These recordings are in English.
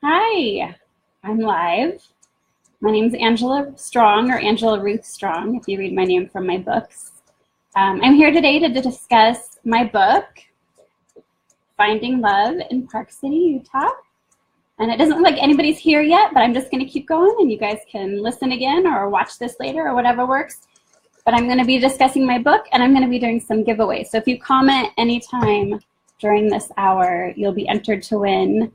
Hi, I'm live. My name is Angela Strong, or Angela Ruth Strong, if you read my name from my books. I'm here today to discuss my book, Finding Love in Park City, Utah. And it doesn't look like anybody's here yet, but I'm just going to keep going, and you guys can listen again or watch this later or whatever works. But I'm going to be discussing my book, and I'm going to be doing some giveaways. So if you comment anytime during this hour, you'll be entered to win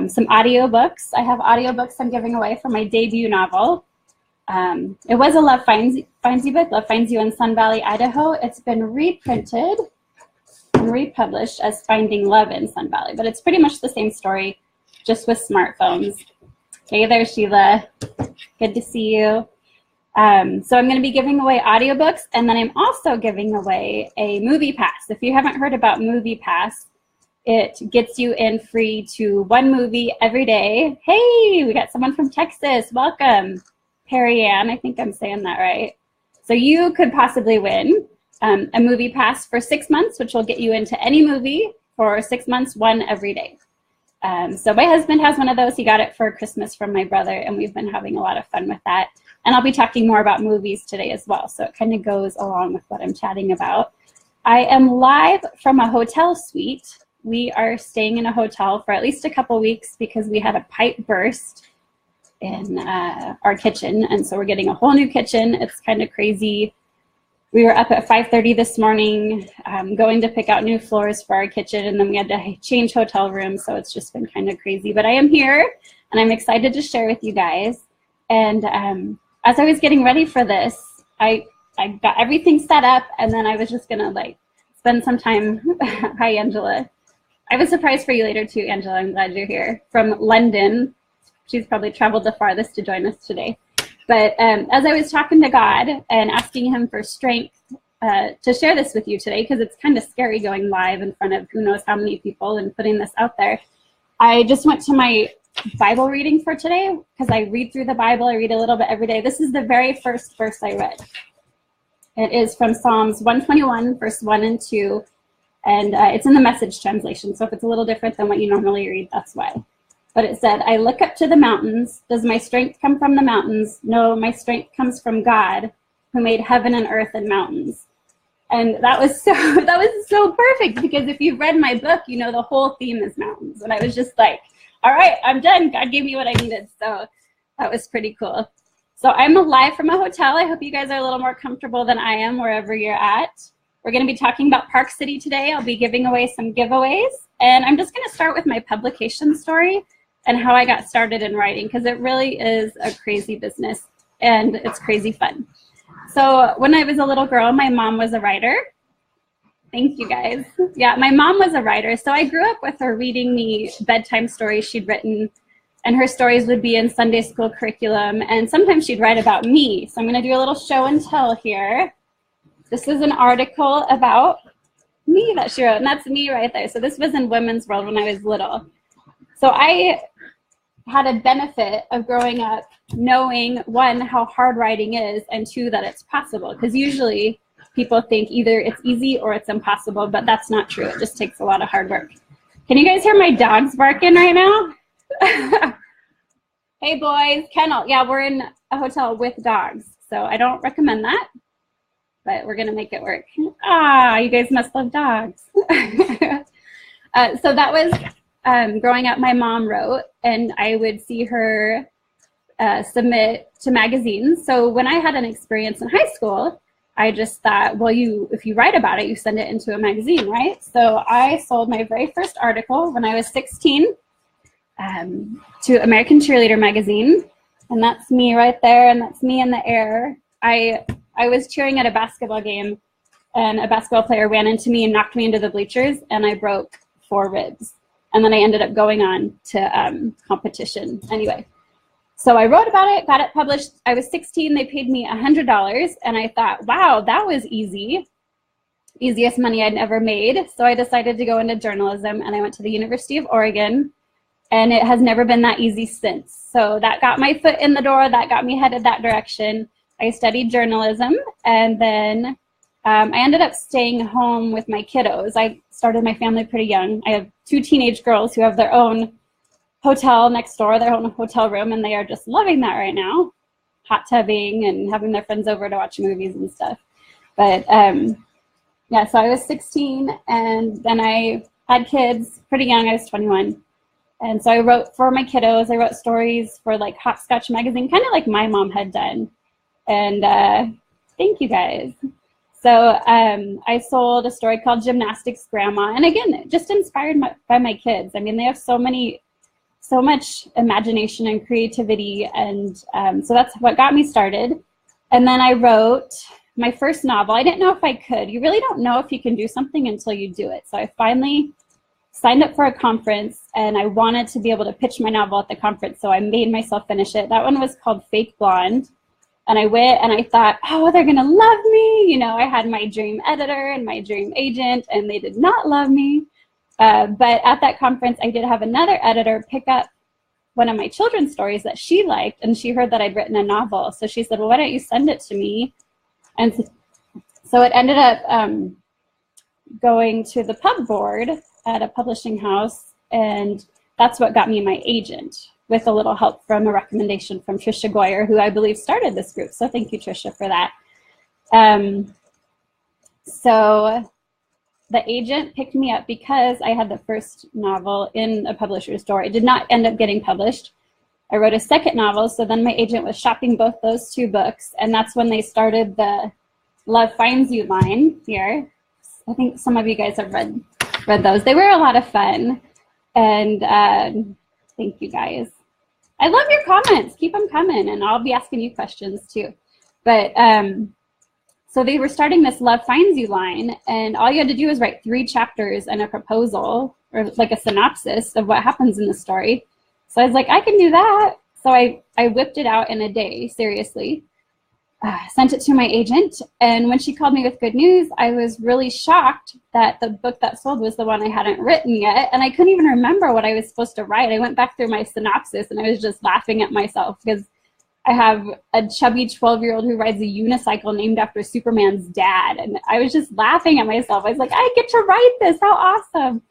some audiobooks. I have audiobooks I'm giving away for my debut novel. It was a Love Finds You book, Love Finds You in Sun Valley, Idaho. It's been reprinted and republished as Finding Love in Sun Valley, but it's pretty much the same story, just with smartphones. Hey there, Sheila. Good to see you. So I'm going to be giving away audiobooks, and then I'm also giving away a movie pass. If you haven't heard about Movie Pass, it gets you in free to one movie every day. Hey, we got someone from Texas. Welcome. Perry Ann, I think I'm saying that right. So you could possibly win a movie pass for 6 months, which will get you into any movie for 6 months, one every day. So my husband has one of those. He got it for Christmas from my brother, and we've been having a lot of fun with that. And I'll be talking more about movies today as well, so it kind of goes along with what I'm chatting about. I am live from a hotel suite. We are staying in a hotel for at least a couple weeks because we had a pipe burst in our kitchen, and so we're getting a whole new kitchen. It's kind of crazy. We were up at 5:30 this morning going to pick out new floors for our kitchen, and then we had to change hotel rooms, so it's just been kind of crazy. But I am here, and I'm excited to share with you guys. And as I was getting ready for this, I got everything set up, and then I was just gonna spend some time. Hi, Angela. I have a surprise for you later too, Angela. I'm glad you're here from London. She's probably traveled the farthest to join us today. But as I was talking to God and asking him for strength to share this with you today, because it's kind of scary going live in front of who knows how many people and putting this out there, I just went to my Bible reading for today, because I read through the Bible. I read a little bit every day. This is the very first verse I read. It is from Psalms 121, verse 1 and 2. And it's in the Message translation, so if it's a little different than what you normally read, that's why. But it said, I look up to the mountains. Does my strength come from the mountains? No, my strength comes from God, who made heaven and earth and mountains. And that was so perfect, because if you've read my book, you know the whole theme is mountains. And I was just like, all right, I'm done. God gave me what I needed. So that was pretty cool. So I'm live from a hotel. I hope you guys are a little more comfortable than I am wherever you're at. We're going to be talking about Park City today. I'll be giving away some giveaways. And I'm just going to start with my publication story and how I got started in writing, because it really is a crazy business and it's crazy fun. So when I was a little girl, my mom was a writer. Thank you, guys. Yeah, my mom was a writer. So I grew up with her reading me bedtime stories she'd written, and her stories would be in Sunday school curriculum. And sometimes she'd write about me. So I'm going to do a little show and tell here. This is an article about me that she wrote, and that's me right there. So this was in Women's World when I was little. So I had a benefit of growing up knowing, one, how hard writing is, and two, that it's possible. Because usually people think either it's easy or it's impossible, but that's not true. It just takes a lot of hard work. Can you guys hear my dogs barking right now? Hey boys, kennel. Yeah, we're in a hotel with dogs, so I don't recommend that, but we're gonna make it work. Ah, you guys must love dogs. So that was growing up, my mom wrote, and I would see her submit to magazines. So when I had an experience in high school, I just thought, well, if you write about it, you send it into a magazine, right? So I sold my very first article when I was 16 to American Cheerleader magazine, and that's me right there, and that's me in the air. I was cheering at a basketball game, and a basketball player ran into me and knocked me into the bleachers, and I broke 4 ribs. And then I ended up going on to competition. Anyway, so I wrote about it, got it published. I was 16, they paid me $100, and I thought, wow, that was easy. Easiest money I'd ever made. So I decided to go into journalism, and I went to the University of Oregon, and it has never been that easy since. So that got my foot in the door, that got me headed that direction. I studied journalism, and then I ended up staying home with my kiddos. I started my family pretty young. I have 2 teenage girls who have their own hotel next door, their own hotel room, and they are just loving that right now, hot tubbing and having their friends over to watch movies and stuff. But yeah, so I was 16, and then I had kids pretty young. I was 21. And so I wrote for my kiddos. I wrote stories for like Hopscotch magazine, kind of like my mom had done. And thank you guys. So I sold a story called Gymnastics Grandma. And again, just inspired by my kids. I mean, they have so much imagination and creativity. And so that's what got me started. And then I wrote my first novel. I didn't know if I could. You really don't know if you can do something until you do it. So I finally signed up for a conference, and I wanted to be able to pitch my novel at the conference, so I made myself finish it. That one was called Fake Blonde. And I went and I thought, oh, they're gonna love me. You know, I had my dream editor and my dream agent, and they did not love me. But at that conference, I did have another editor pick up one of my children's stories that she liked, and she heard that I'd written a novel. So she said, well, why don't you send it to me? And so it ended up going to the pub board at a publishing house, and that's what got me my agent, with a little help from a recommendation from Trisha Goyer, who I believe started this group. So thank you, Trisha, for that. So the agent picked me up because I had the first novel in a publisher's door. It did not end up getting published. I wrote a second novel, so then my agent was shopping both those two books, and that's when they started the Love Finds You line here. I think some of you guys have read those. They were a lot of fun, and thank you guys. I love your comments. Keep them coming, and I'll be asking you questions too. But so they were starting this Love Finds You line, and all you had to do was write 3 chapters and a proposal, or like a synopsis of what happens in the story. So I was like, I can do that. So I whipped it out in a day, seriously. Sent it to my agent, and when she called me with good news, I was really shocked that the book that sold was the one I hadn't written yet, and I couldn't even remember what I was supposed to write. I went back through my synopsis, and I was just laughing at myself because I have a chubby 12-year-old who rides a unicycle named after Superman's dad, and I was just laughing at myself. I was like, I get to write this, how awesome.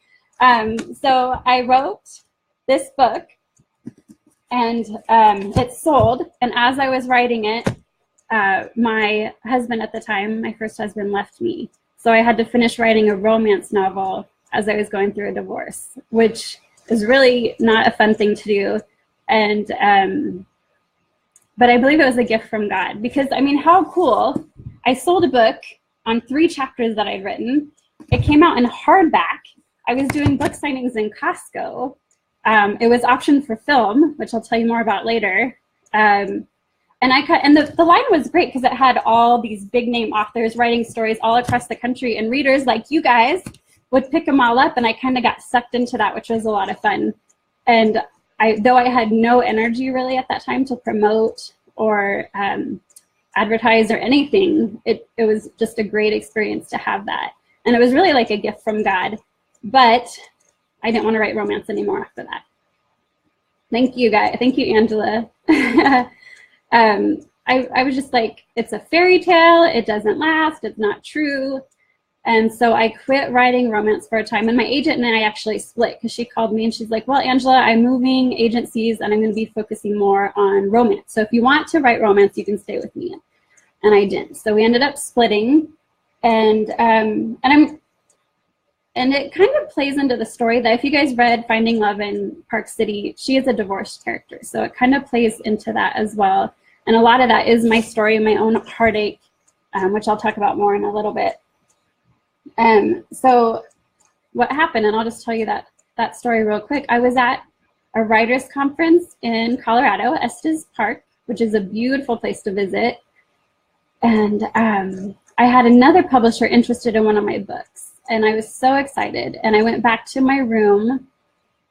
So I wrote this book, and it sold, and as I was writing it, my husband at the time, my first husband, left me. So I had to finish writing a romance novel as I was going through a divorce, which is really not a fun thing to do. And but I believe it was a gift from God, because I mean, how cool. I sold a book on 3 chapters that I'd written. It came out in hardback. I was doing book signings in Costco. It was optioned for film, which I'll tell you more about later. And the line was great because it had all these big name authors writing stories all across the country, and readers like you guys would pick them all up, and I kind of got sucked into that, which was a lot of fun. And though I had no energy really at that time to promote or advertise or anything, it was just a great experience to have that. And it was really like a gift from God. But I didn't want to write romance anymore after that. Thank you, guys. Thank you, Angela. I was just like, it's a fairy tale, it doesn't last, it's not true. And so I quit writing romance for a time, and my agent and I actually split, because she called me and she's like, well, Angela, I'm moving agencies and I'm going to be focusing more on romance. So if you want to write romance, you can stay with me. And I didn't. So we ended up splitting, and it kind of plays into the story that if you guys read Finding Love in Park City, she is a divorced character. So it kind of plays into that as well. And a lot of that is my story, my own heartache, which I'll talk about more in a little bit. So what happened, and I'll just tell you that story real quick. I was at a writers conference in Colorado, Estes Park, which is a beautiful place to visit. And I had another publisher interested in one of my books, and I was so excited. And I went back to my room,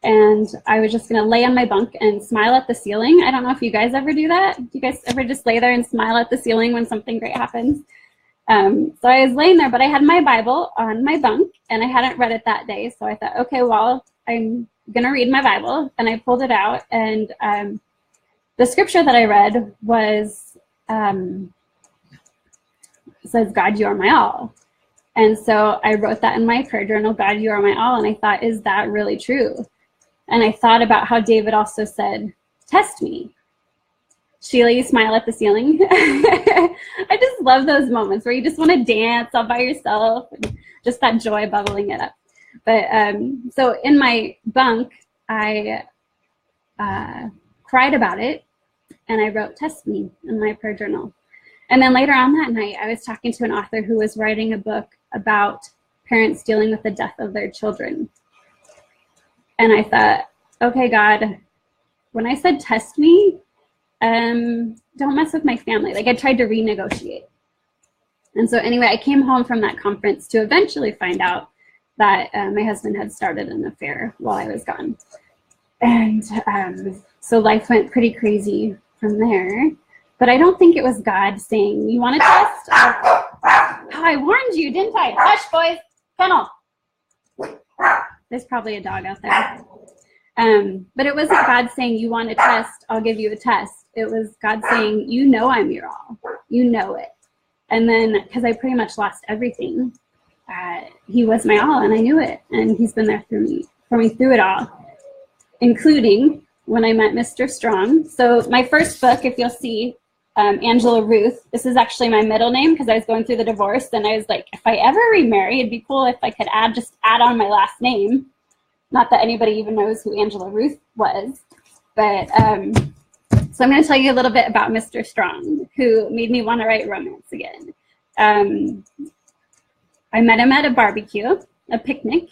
and I was just gonna lay on my bunk and smile at the ceiling. I don't know if you guys ever do that. Do you guys ever just lay there and smile at the ceiling when something great happens? So I was laying there, but I had my Bible on my bunk, and I hadn't read it that day. So I thought, okay, well, I'm gonna read my Bible. And I pulled it out, and the scripture that I read was, says, God, you are my all. And so I wrote that in my prayer journal, God, you are my all. And I thought, is that really true? And I thought about how David also said, test me. Sheila, you smile at the ceiling. I just love those moments where you just want to dance all by yourself and just that joy bubbling it up. But so in my bunk, I cried about it, and I wrote test me in my prayer journal. And then later on that night, I was talking to an author who was writing a book about parents dealing with the death of their children. And I thought, okay, God, when I said test me, don't mess with my family. Like, I tried to renegotiate. And so anyway, I came home from that conference to eventually find out that my husband had started an affair while I was gone. And so life went pretty crazy from there. But I don't think it was God saying, you want to test? Oh, I warned you, didn't I? Hush, boys. Kennel. There's probably a dog out there. But it wasn't God saying, you want a test, I'll give you a test. It was God saying, you know I'm your all. You know it. And then, because I pretty much lost everything, he was my all, and I knew it. And he's been there for me through it all, including when I met Mr. Strong. So my first book, if you'll see, Angela Ruth, this is actually my middle name because I was going through the divorce, and I was like, if I ever remarry, it'd be cool if I could just add on my last name. Not that anybody even knows who Angela Ruth was, but so I'm going to tell you a little bit about Mr. Strong, who made me want to write romance again. I met him at a barbecue, a picnic,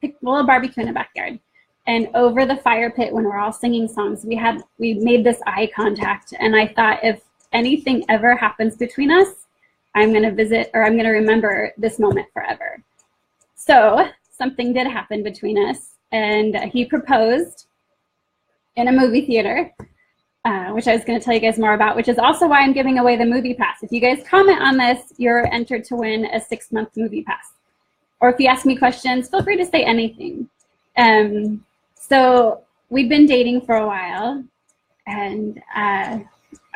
a barbecue in a backyard. And over the fire pit, when we're all singing songs, we made this eye contact. And I thought, if anything ever happens between us, I'm going to remember this moment forever. So something did happen between us, and he proposed in a movie theater, which I was going to tell you guys more about, which is also why I'm giving away the movie pass. If you guys comment on this, you're entered to win a 6-month movie pass. Or if you ask me questions, feel free to say anything. So we'd been dating for a while, and I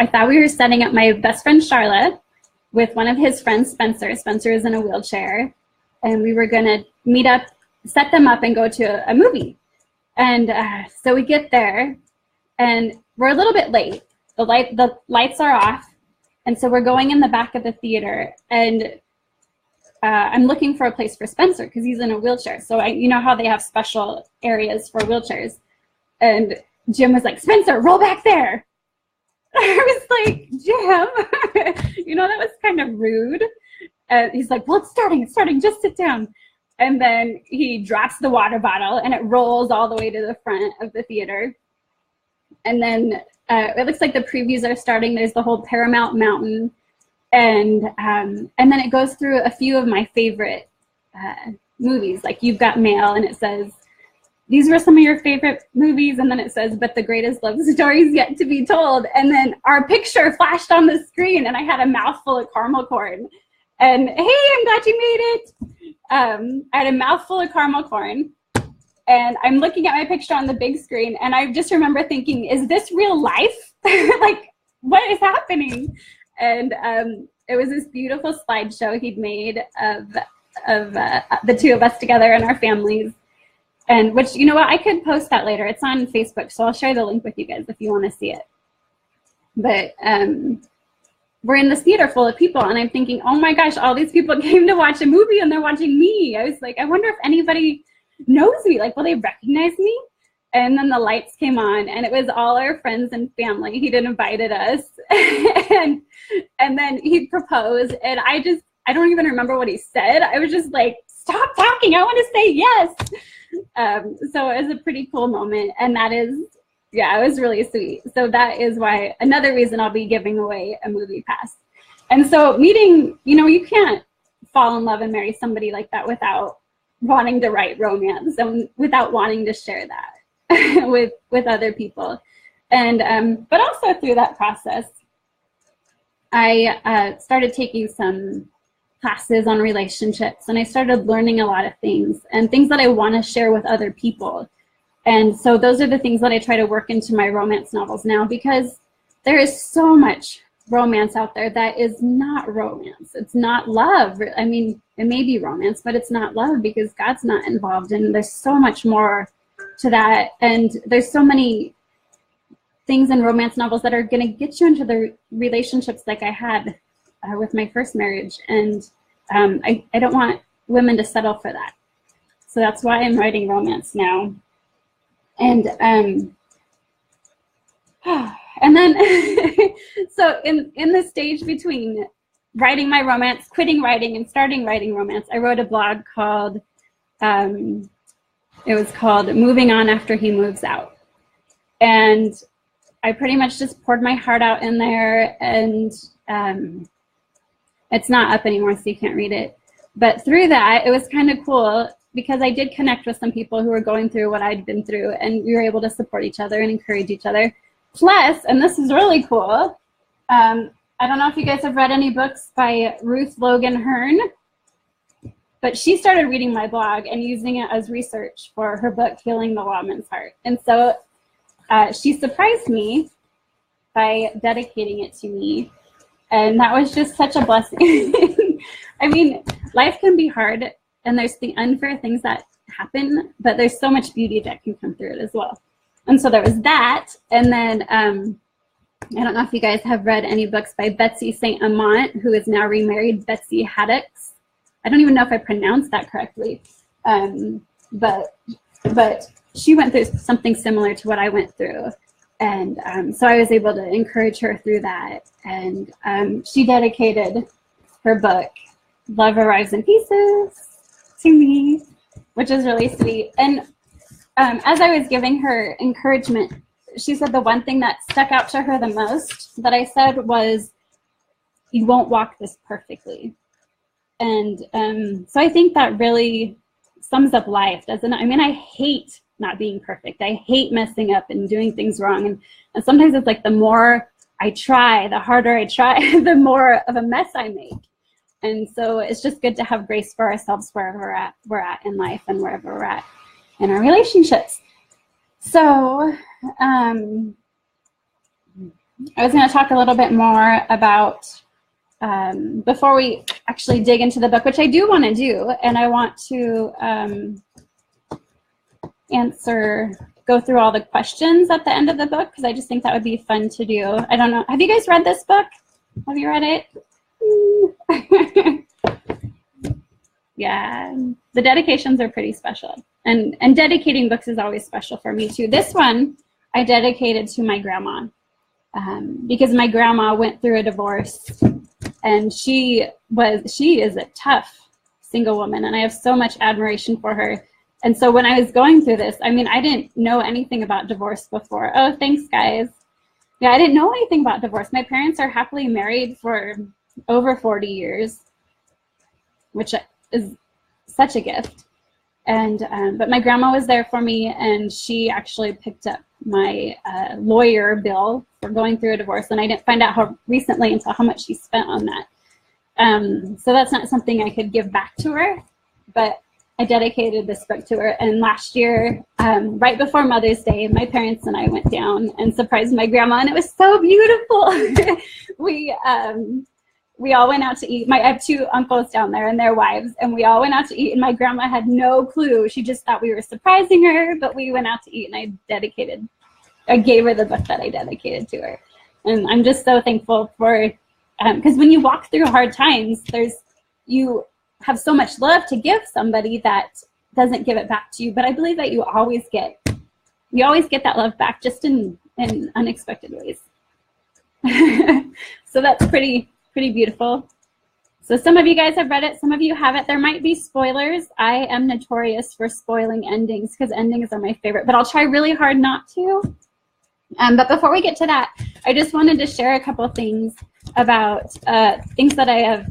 thought we were setting up my best friend Charlotte with one of his friends, Spencer. Spencer is in a wheelchair, and we were going to meet up, set them up, and go to a movie. And so we get there, and we're a little bit late. The lights are off, and so we're going in the back of the theater, and I'm looking for a place for Spencer because he's in a wheelchair. So you know how they have special areas for wheelchairs. And Jim was like, Spencer, roll back there. I was like, Jim, you know, that was kind of rude. He's like, well, it's starting, just sit down. And then he drops the water bottle, and it rolls all the way to the front of the theater. And then it looks like the previews are starting. There's the whole Paramount Mountain. And then it goes through a few of my favorite movies, like You've Got Mail, and it says, these were some of your favorite movies, and then it says, but the greatest love stories yet to be told. And then our picture flashed on the screen, and I had a mouthful of caramel corn. And hey, I'm glad you made it. I had a mouthful of caramel corn, and I'm looking at my picture on the big screen, and I just remember thinking, is this real life? Like, what is happening? And it was this beautiful slideshow he'd made of the two of us together and our families. And which, you know what, I could post that later. It's on Facebook, so I'll share the link with you guys if you want to see it. But we're in this theater full of people, and I'm thinking, oh my gosh, all these people came to watch a movie, and they're watching me. I was like, I wonder if anybody knows me. Like, will they recognize me? And then the lights came on, and it was all our friends and family. He'd invited us, and then he proposed, and I don't even remember what he said. I was just like, stop talking, I want to say yes. So it was a pretty cool moment, and that is, yeah, it was really sweet. So that is why, another reason I'll be giving away a movie pass. And so meeting, you know, you can't fall in love and marry somebody like that without wanting to write romance and without wanting to share that with other people. And but also through that process, I started taking some classes on relationships, and I started learning a lot of things and things that I want to share with other people. And so those are the things that I try to work into my romance novels now, because there is so much romance out there that is not romance. It's not love. I mean, it may be romance, but it's not love because God's not involved. And there's so much more to that. And there's so many things in romance novels that are going to get you into the relationships like I had with my first marriage. And I don't want women to settle for that. So that's why I'm writing romance now. And then, so in the stage between writing my romance, quitting writing, and starting writing romance, I wrote a blog called, it was called Moving On After He Moves Out. And I pretty much just poured my heart out in there, and it's not up anymore, so you can't read it. But through that, it was kind of cool because I did connect with some people who were going through what I'd been through, and we were able to support each other and encourage each other. Plus, and this is really cool, I don't know if you guys have read any books by Ruth Logan Hearn, but she started reading my blog and using it as research for her book, Healing the Woman's Heart. And so she surprised me by dedicating it to me. And that was just such a blessing. I mean, life can be hard, and there's the unfair things that happen, but there's so much beauty that can come through it as well. And so there was that. And then I don't know if you guys have read any books by Betsy St. Amant, who is now remarried, Betsy Haddocks. I don't even know if I pronounced that correctly. But she went through something similar to what I went through. And so I was able to encourage her through that. And she dedicated her book, Love Arrives in Pieces, to me, which is really sweet. And as I was giving her encouragement, she said the one thing that stuck out to her the most that I said was, you won't walk this perfectly. And so I think that really sums up life, doesn't it? I mean, I hate not being perfect. I hate messing up and doing things wrong. And sometimes it's like the more I try, the harder I try, the more of a mess I make. And so it's just good to have grace for ourselves wherever we're at in life and wherever we're at in our relationships. So I was going to talk a little bit more about, before we actually dig into the book, which I do want to do, and I want to go through all the questions at the end of the book, because I just think that would be fun to do. I don't know. Have you guys read this book? Have you read it? Yeah, the dedications are pretty special. And dedicating books is always special for me too. This one I dedicated to my grandma, because my grandma went through a divorce, and she is a tough single woman, and I have so much admiration for her. And so when I was going through this, I mean, I didn't know anything about divorce before. Oh, thanks, guys. Yeah, I didn't know anything about divorce. My parents are happily married for over 40 years, which is such a gift. And but my grandma was there for me, and she actually picked up my lawyer bill for going through a divorce, and I didn't find out how recently until how much she spent on that. So that's not something I could give back to her, but I dedicated this book to her. And last year, right before Mother's Day, my parents and I went down and surprised my grandma, and it was so beautiful. We all went out to eat. I have two uncles down there and their wives, and we all went out to eat, and my grandma had no clue. She just thought we were surprising her, but we went out to eat, and I gave her the book that I dedicated to her. And I'm just so thankful for, because when you walk through hard times, you have so much love to give somebody that doesn't give it back to you, but I believe that you always get that love back, just in unexpected ways. So that's pretty beautiful. So some of you guys have read it, some of you haven't. There might be spoilers. I am notorious for spoiling endings, because endings are my favorite, but I'll try really hard not to. But before we get to that, I just wanted to share a couple things about things that I have.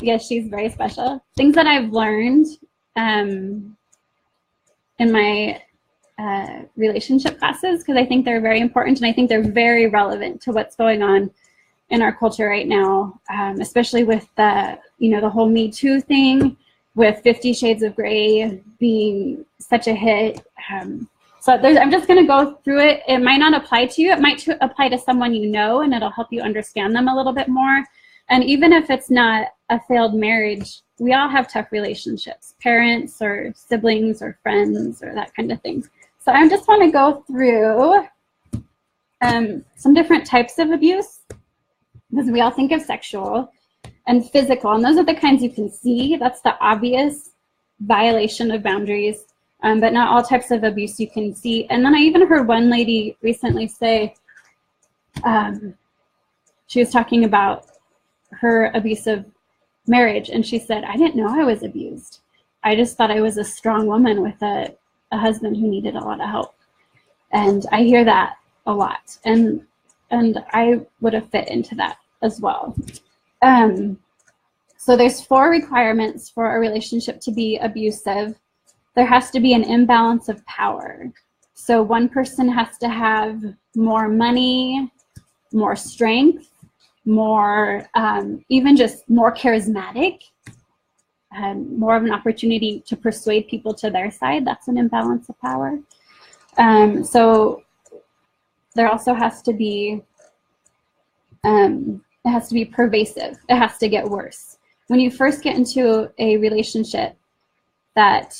Yes, she's very special. Things that I've learned in my relationship classes, because I think they're very important, and I think they're very relevant to what's going on in our culture right now, especially with the whole Me Too thing, with 50 Shades of Grey being such a hit. So I'm just going to go through it. It might not apply to you. It might apply to someone you know, and it'll help you understand them a little bit more. And even if it's not a failed marriage, we all have tough relationships, parents or siblings or friends or that kind of thing. So I just want to go through some different types of abuse, because we all think of sexual and physical, and those are the kinds you can see. That's the obvious violation of boundaries, but not all types of abuse you can see. And then I even heard one lady recently say, she was talking about her abusive marriage, and she said, I didn't know I was abused. I just thought I was a strong woman with a husband who needed a lot of help. And I hear that a lot, and I would have fit into that as well. So there's 4 requirements for a relationship to be abusive. There has to be an imbalance of power. So one person has to have more money, more strength, more, even just more charismatic, more of an opportunity to persuade people to their side. That's an imbalance of power. So there also has to be, it has to be pervasive. It has to get worse. When you first get into a relationship that,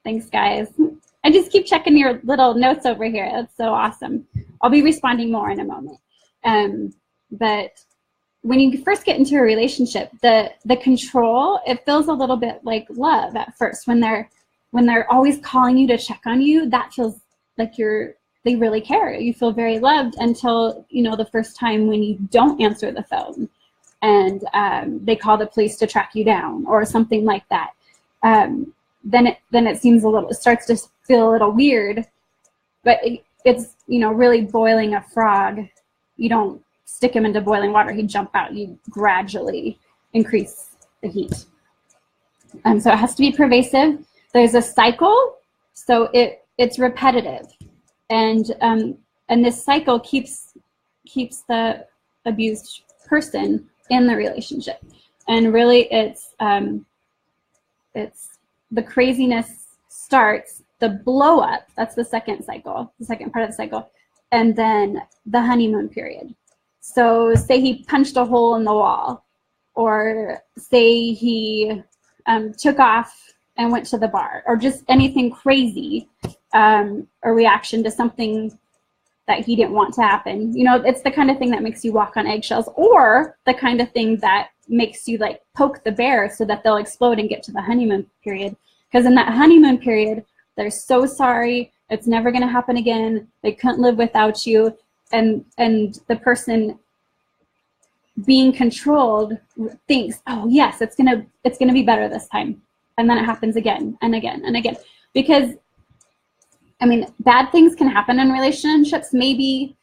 thanks guys. I just keep checking your little notes over here. That's so awesome. I'll be responding more in a moment. But when you first get into a relationship, the control, it feels a little bit like love at first. When they're always calling you to check on you, that feels like they really care. You feel very loved until, you know, the first time when you don't answer the phone and they call the police to track you down or something like that. Then it seems it starts to feel a little weird, but it's, you know, really boiling a frog. You don't stick him into boiling water, he'd jump out. You gradually increase the heat. So it has to be pervasive. There's a cycle, so it's repetitive. And this cycle keeps the abused person in the relationship. And really it's the craziness starts, the blow up, that's the second cycle, the second part of the cycle, and then the honeymoon period. So say he punched a hole in the wall, or say he took off and went to the bar, or just anything crazy, a reaction to something that he didn't want to happen. You know, it's the kind of thing that makes you walk on eggshells, or the kind of thing that makes you like poke the bear so that they'll explode and get to the honeymoon period. Because in that honeymoon period, they're so sorry, it's never going to happen again, they couldn't live without you, and the person being controlled thinks, oh yes, it's gonna be better this time, and then it happens again and again and again. Because I mean, bad things can happen in relationships. Maybe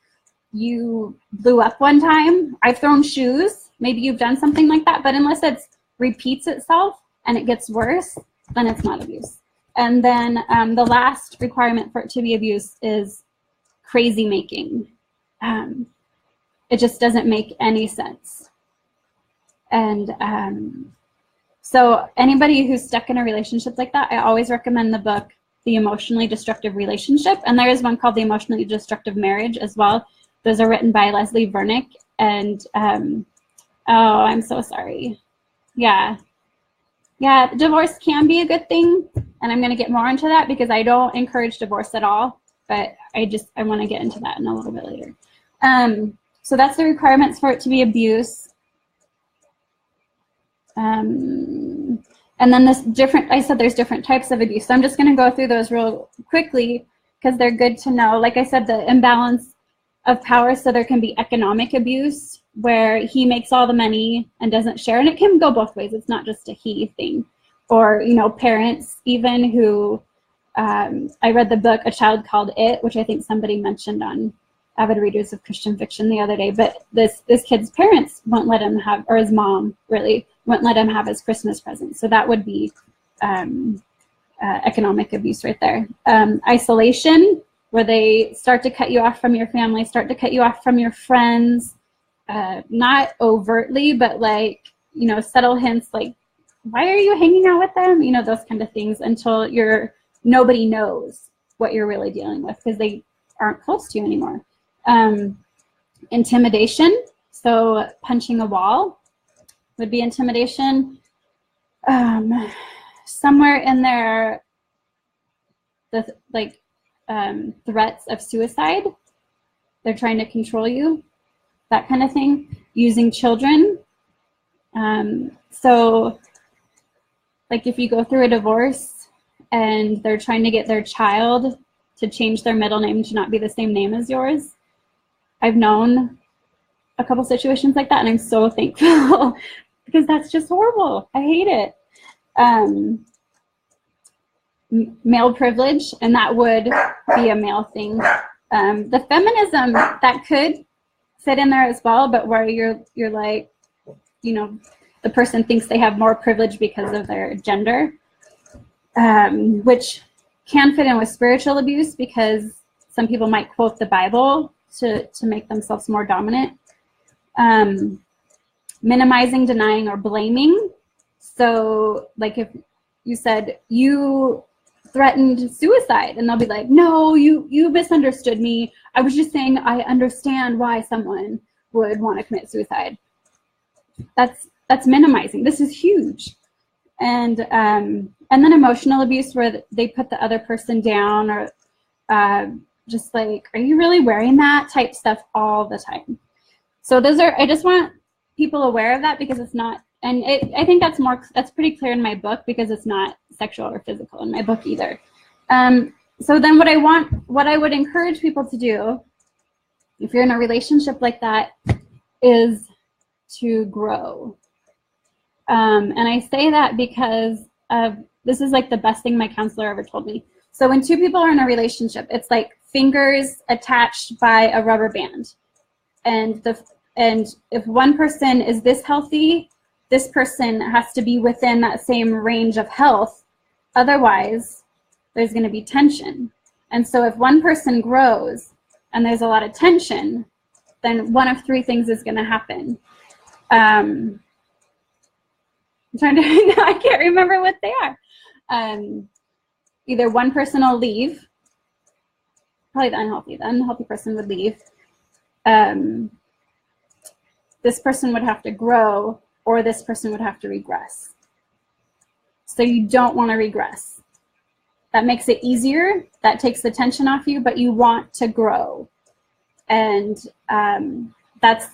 you blew up one time, I've thrown shoes, maybe you've done something like that, but unless it repeats itself and it gets worse, then it's not abuse. And then the last requirement for it to be abuse is crazy making. It just doesn't make any sense. And so anybody who's stuck in a relationship like that, I always recommend the book, The Emotionally Destructive Relationship. And there is one called The Emotionally Destructive Marriage as well. Those are written by Leslie Vernick. And, oh, I'm so sorry. Yeah, divorce can be a good thing. And I'm going to get more into that because I don't encourage divorce at all. But I want to get into that in a little bit later. So that's the requirements for it to be abuse. And then I said there's different types of abuse. So I'm just going to go through those real quickly because they're good to know. Like I said, the imbalance of power. So there can be economic abuse where he makes all the money and doesn't share. And it can go both ways. It's not just a he thing. Or, you know, parents even who, I read the book, A Child Called It, which I think somebody mentioned on Avid Readers of Christian Fiction the other day. But this kid's parents won't let him have, or his mom really, wouldn't let him have his Christmas present. So that would be economic abuse right there. Isolation, where they start to cut you off from your family, start to cut you off from your friends, not overtly, but like, you know, subtle hints like, why are you hanging out with them? You know, those kind of things until nobody knows what you're really dealing with because they aren't close to you anymore. Intimidation, so punching a wall. would be intimidation. Somewhere in there, the threats of suicide. They're trying to control you, that kind of thing. Using children. So like if you go through a divorce and they're trying to get their child to change their middle name to not be the same name as yours. I've known a couple situations like that, and I'm so thankful because that's just horrible. I hate it. Male privilege, and that would be a male thing. The feminism, that could fit in there as well, but where you're like, you know, the person thinks they have more privilege because of their gender, which can fit in with spiritual abuse because some people might quote the Bible to make themselves more dominant. Minimizing, denying, or blaming. So like if you said you threatened suicide, and they'll be like, no, you misunderstood me. I was just saying I understand why someone would want to commit suicide. That's minimizing. This is huge. And then emotional abuse, where they put the other person down, or just like, are you really wearing that type stuff all the time. So those are, I just want people aware of that because it's not, and I think that's pretty clear in my book because it's not sexual or physical in my book either. So then what I would encourage people to do if you're in a relationship like that is to grow. And I say that because this is like the best thing my counselor ever told me. So when two people are in a relationship, it's like fingers attached by a rubber band. And if one person is this healthy, this person has to be within that same range of health. Otherwise, there's going to be tension. And so if one person grows and there's a lot of tension, then one of three things is going to happen. I'm trying to, I can't remember what they are. Either one person will leave, probably the unhealthy person would leave. This person would have to grow, or this person would have to regress. So you don't want to regress. That makes it easier. That takes the tension off you, but you want to grow. And that's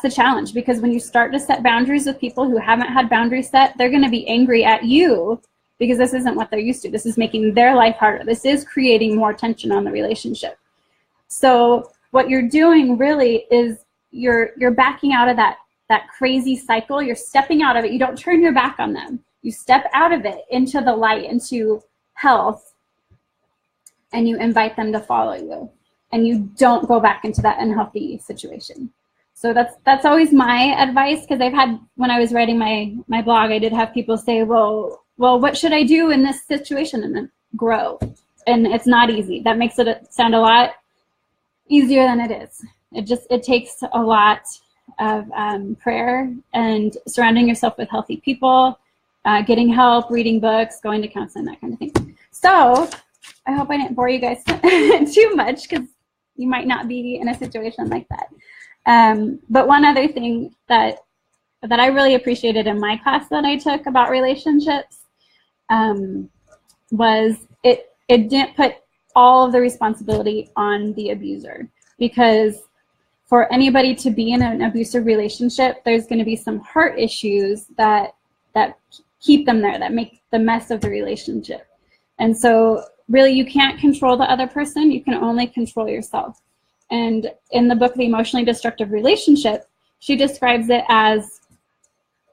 the challenge, because when you start to set boundaries with people who haven't had boundaries set, they're going to be angry at you because this isn't what they're used to. This is making their life harder. This is creating more tension on the relationship. So what you're doing really is you're backing out of that crazy cycle. You're stepping out of it. You don't turn your back on them. You step out of it into the light, into health, and you invite them to follow you. And you don't go back into that unhealthy situation. So that's always my advice, because I've had, when I was writing my blog, I did have people say, well, what should I do in this situation? And then grow. And it's not easy. That makes it sound a lot easier than it is. It takes a lot of prayer and surrounding yourself with healthy people, getting help, reading books, going to counseling, that kind of thing. So I hope I didn't bore you guys too much, because you might not be in a situation like that. But one other thing that I really appreciated in my class that I took about relationships was it didn't put all of the responsibility on the abuser, because for anybody to be in an abusive relationship, there's going to be some heart issues that keep them there, that make the mess of the relationship. And so really you can't control the other person, you can only control yourself. And in the book, The Emotionally Destructive Relationship, she describes it as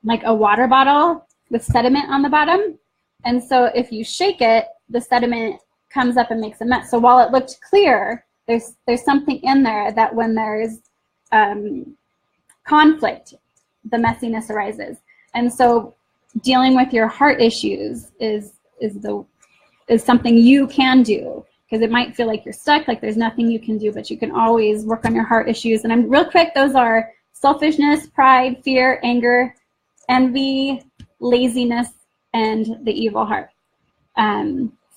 like a water bottle with sediment on the bottom. And so if you shake it, the sediment comes up and makes a mess. So while it looked clear, there's something in there that when there's conflict, the messiness arises. And so dealing with your heart issues is something you can do, because it might feel like you're stuck, like there's nothing you can do, but you can always work on your heart issues. And I'm real quick, those are selfishness, pride, fear, anger, envy, laziness, and the evil heart.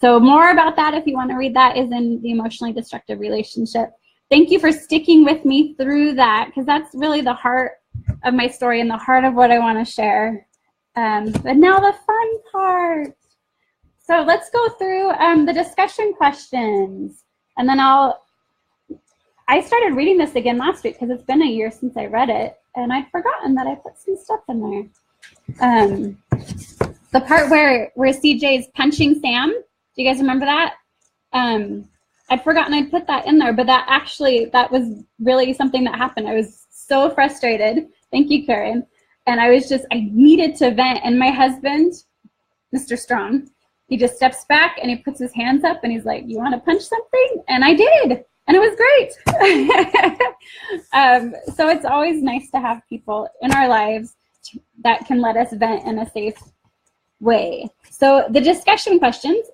So more about that, if you want to read that, is in The Emotionally Destructive Relationship. Thank you for sticking with me through that, because that's really the heart of my story and the heart of what I want to share. But now the fun part. So let's go through the discussion questions. And then I started reading this again last week because it's been a year since I read it. And I'd forgotten that I put some stuff in there. The part where CJ is punching Sam, do you guys remember that? I'd forgotten I'd put that in there, but that was really something that happened. I was so frustrated. Thank you, Karen. And I needed to vent. And my husband, Mr. Strong, he just steps back and he puts his hands up and he's like, you want to punch something? And I did. And it was great. So it's always nice to have people in our lives that can let us vent in a safe way. So the discussion questions,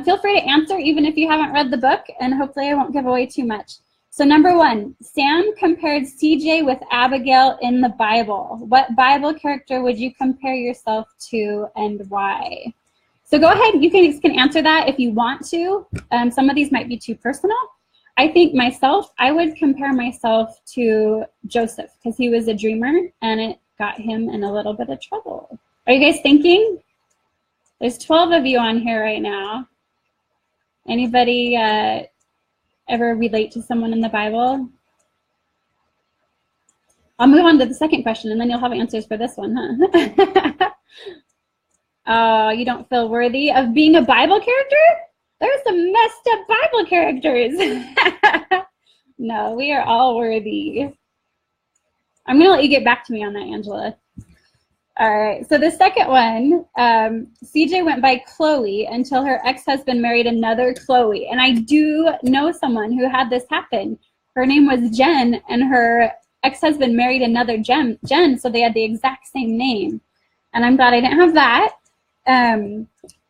feel free to answer even if you haven't read the book, and hopefully I won't give away too much. So number 1, Sam compared CJ with Abigail in the Bible. What Bible character would you compare yourself to and why? So go ahead, you can answer that if you want to. Some of these might be too personal. I think I would compare myself to Joseph because he was a dreamer and it got him in a little bit of trouble. Are you guys thinking? There's 12 of you on here right now. Anybody ever relate to someone in the Bible? I'll move on to the second question and then you'll have answers for this one, huh? Oh, you don't feel worthy of being a Bible character? There's some messed up Bible characters. No, we are all worthy. I'm going to let you get back to me on that, Angela. All right, so the second one, CJ went by Chloe until her ex-husband married another Chloe. And I do know someone who had this happen. Her name was Jen, and her ex-husband married another Jen, so they had the exact same name. And I'm glad I didn't have that.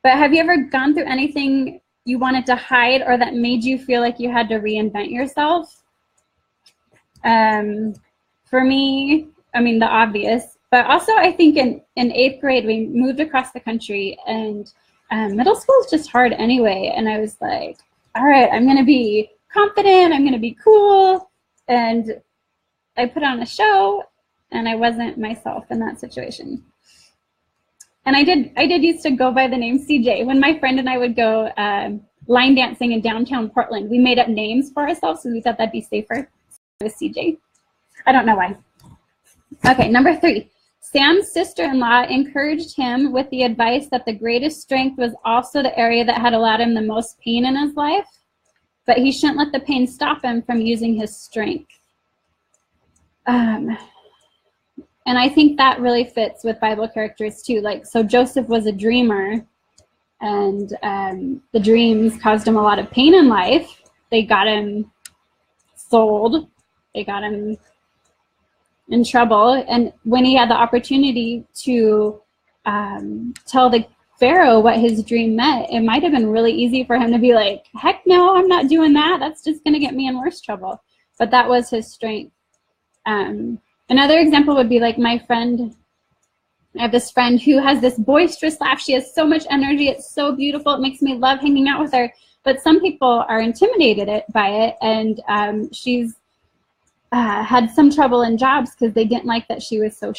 But have you ever gone through anything you wanted to hide or that made you feel like you had to reinvent yourself? For me, I mean, the obvious. But also, I think in 8th grade, we moved across the country, and middle school is just hard anyway. And I was like, all right, I'm going to be confident. I'm going to be cool. And I put on a show, and I wasn't myself in that situation. And I did used to go by the name CJ. When my friend and I would go line dancing in downtown Portland, we made up names for ourselves because we thought that'd be safer. It was CJ. I don't know why. Okay, number 3. Sam's sister-in-law encouraged him with the advice that the greatest strength was also the area that had allowed him the most pain in his life, but he shouldn't let the pain stop him from using his strength. And I think that really fits with Bible characters too. Like, so Joseph was a dreamer, and the dreams caused him a lot of pain in life. They got him sold. They got him in trouble. And when he had the opportunity to tell the Pharaoh what his dream meant, it might have been really easy for him to be like, heck no, I'm not doing that. That's just going to get me in worse trouble. But that was his strength. Another example would be like my friend. I have this friend who has this boisterous laugh. She has so much energy. It's so beautiful. It makes me love hanging out with her. But some people are intimidated by it. And she's had some trouble in jobs because they didn't like that she was so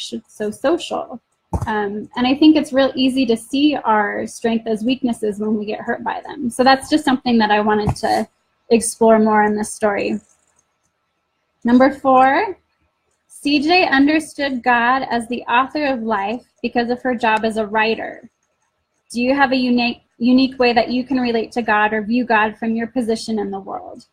social. And I think it's real easy to see our strength as weaknesses when we get hurt by them. So that's just something that I wanted to explore more in this story. Number 4, CJ understood God as the author of life because of her job as a writer. Do you have a unique way that you can relate to God or view God from your position in the world?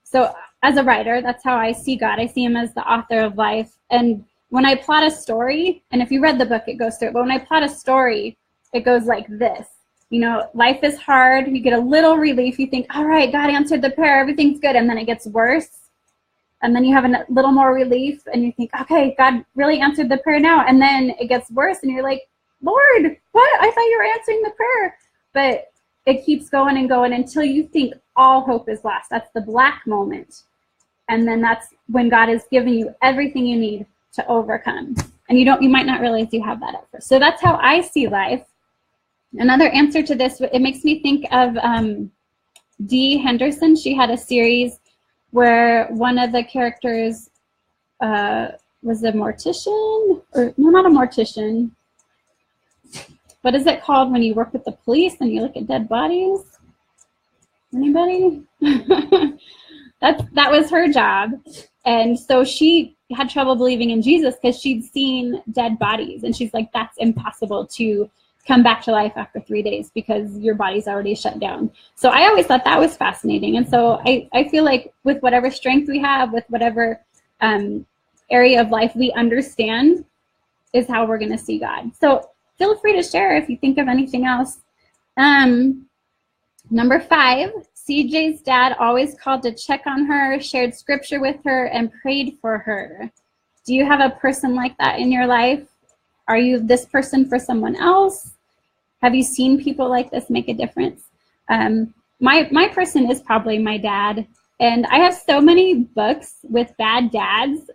So as a writer, that's how I see God. I see him as the author of life. And when I plot a story, and if you read the book, it goes through it, but when I plot a story, it goes like this. You know, life is hard. You get a little relief. You think, all right, God answered the prayer. Everything's good. And then it gets worse. And then you have a little more relief. And you think, okay, God really answered the prayer now. And then it gets worse. And you're like, Lord, what? I thought you were answering the prayer. But it keeps going and going until you think all hope is lost. That's the black moment. And then that's when God has given you everything you need to overcome. And you might not realize you have that at first. So that's how I see life. Another answer to this, it makes me think of Dee Henderson. She had a series where one of the characters was a mortician, or no, not a mortician. What is it called when you work with the police and you look at dead bodies? Anybody? That was her job. And so she had trouble believing in Jesus because she'd seen dead bodies. And she's like, that's impossible to come back to life after 3 days because your body's already shut down. So I always thought that was fascinating. And so I feel like with whatever strength we have, with whatever area of life we understand, is how we're going to see God. So feel free to share if you think of anything else. Number 5, CJ's dad always called to check on her, shared scripture with her, and prayed for her. Do you have a person like that in your life? Are you this person for someone else? Have you seen people like this make a difference? My person is probably my dad. And I have so many books with bad dads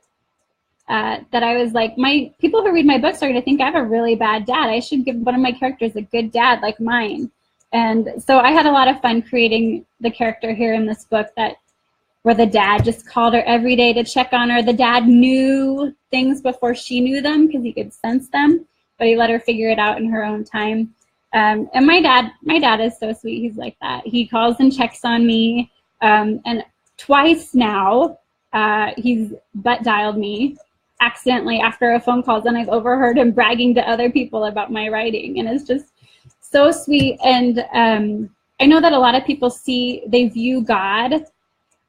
that I was like, people who read my books are going to think I have a really bad dad. I should give one of my characters a good dad like mine. And so I had a lot of fun creating the character here in this book where the dad just called her every day to check on her. The dad knew things before she knew them because he could sense them, but he let her figure it out in her own time. And my dad is so sweet. He's like that. He calls and checks on me. And twice now, he's butt dialed me accidentally after a phone call, and I've overheard him bragging to other people about my writing. And it's just so sweet. And I know that a lot of people they view God